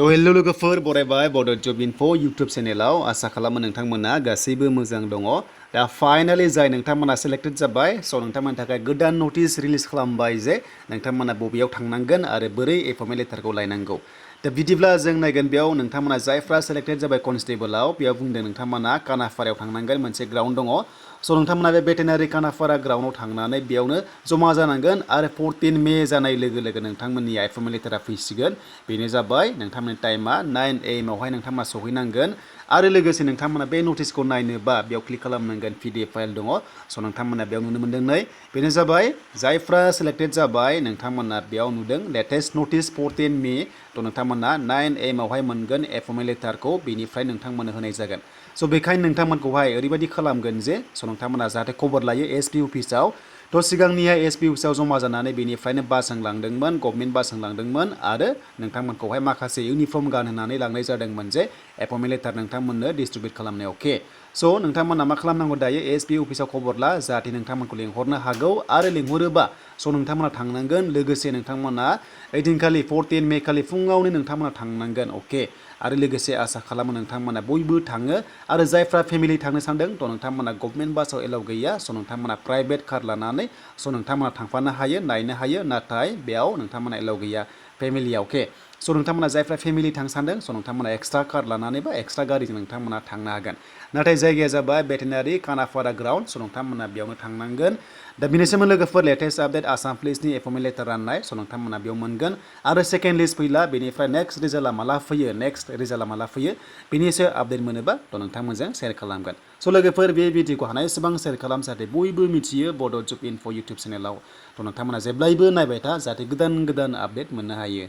तो हेलो लोगोफोर बरायबाय बड' जब इनफो यूट्यूब चेनेलाव आसा खालामो नोंथांमोना गासैबो मोजां दङ दा फाइनाली जाय नोंथांमोना सेलेक्टेड जाबाय स' नोंथांमोननि थाखाय गोदान नटिस रिलिज खालामबाय जे नोंथांमोना बबेयाव थांनांगोन आरो बोरै एपइन्टमेन्ट लेटारखौ लायनांगौ दा बिदिब्ला जों नायगोन बेयाव नोंथांमोना जायफ्रा सेलेक्टेड जाबाय कनस्टेबलाव बेयाव बुंदों नोंथांमोना कानापारायाव थांनांगोन मोनसे ग्राउन्ड दङ स' नोंथांमोना बे भेटेनारि कानापारा ग्राउन्डआव थांनानै बेयावनो जमा जानांगोन आरो 14 मे जानाय लोगो लोगो नोंथांमोननि एपइन्टमेन्ट लेटारा फैसिगोन बेनो जाबाय नोंथांमोननि टाइमा 9 AM आवहाय नोंथांमोना सहैनांगोन आरो लोगोसे नोंथांमोना बे नटिसखौ नायनोबा बेयाव क्लिक खालामनांगोन PDF फाइल दङ स' नोंथांमोना बेयाव नुनो मोनदों नै बेनो जाबाय जायफ्रा सेलेक्टेड जाबाय नोंथांमोना बेयाव नुदों लेटेस्ट नटिस 14 मे थ' नोंथांमोना 9 AM आवहाय मोनगोन एपइन्टमेन्ट लेटारखौ बेनिफ्राय नोंथांमोननो होनाय जागोन स' बेखायनो नोंथांमोनखौहाय ओरैबायदि खालामगोन जे स' नोंथांमोना जाहाथे खबर लायो SP अफिसाव थ' सिगांनिया SP अफिसाव जमा जानानै बेनिफ्रायनो बासजों लांदोंमोन गभर्नमेन्ट बासजों लांदोंमोन आरो नोंथांमोनखौहाय माखासे इउनिफर्म गानहोनानै लांनाय जादोंमोन जे एपइन्टमेन्ट लेटार नोंथांमोननो डिस्ट्रिबिउट खालामनायाव अके स' नोंथांमोना मा खालामनांगौ दायो SP अफिसाव खबर ला जाहाथे नोंथांमोनखौ लिंहरनो हागौ आरो लिंहरोबा स' नोंथांमोना थांनांगोन लोगोसे नोंथांमोना ओइदिनखालि 14 मे खालि फुङावनो नोंथांमोना थांनांगोन अके आरो लोगोसे आसा खालामो नोंथांमोना बयबो थाङो आरो जायफ्रा फेमिलि थांनो सानदों थ' नोंथांमोना गभर्नमेन्ट बासाव एलाउ गैया स' नोंथांमोना प्राइभेट कार लानानै स' नोंथांमोना थांफानो हायो नायनो हायो नाथाय बेयाव नोंथांमोना एलाउ गैया फेमिलियाव अके स' नोंथांमोना जायफ्रा फेमिलि थांनो सानदों स' नोंथांमोना एक्सट्रा कार लानानै बा एक्सट्रा गारिजों नोंथांमोना थांनो हागोन नाथाय जायगाया जाबाय भेटेनारि कानापारा ग्राउन्ड स' नोंथांमोना बेयावनो थांनांगोन दा बेनिसोमोन लोगोफोर लेटेस्ट आपडेट आसाम पुलिसनि एपइन्टमेन्ट लेटार राननाय स' नोंथांमोना बेयाव मोनगोन आरो सेकेन्ड लिस्ट फैला बेनिफ्राय नेक्स्ट रिजाल्टआ माला फैयो बेनिसो आपडेट मोनोबा थ' नोंथांमोनजों शेयार खालामगोन स' लोगोफोर बे भिडिअखौ हानायसेबां शेयार खालाम जाहाथे बयबो मिथियो बड' जब इनफो इउटुब चेनेलाव थ' नोंथांमोना जेब्लायबो नायबाय था जाहाथे गोदान गोदान आपडेट मोननो हायो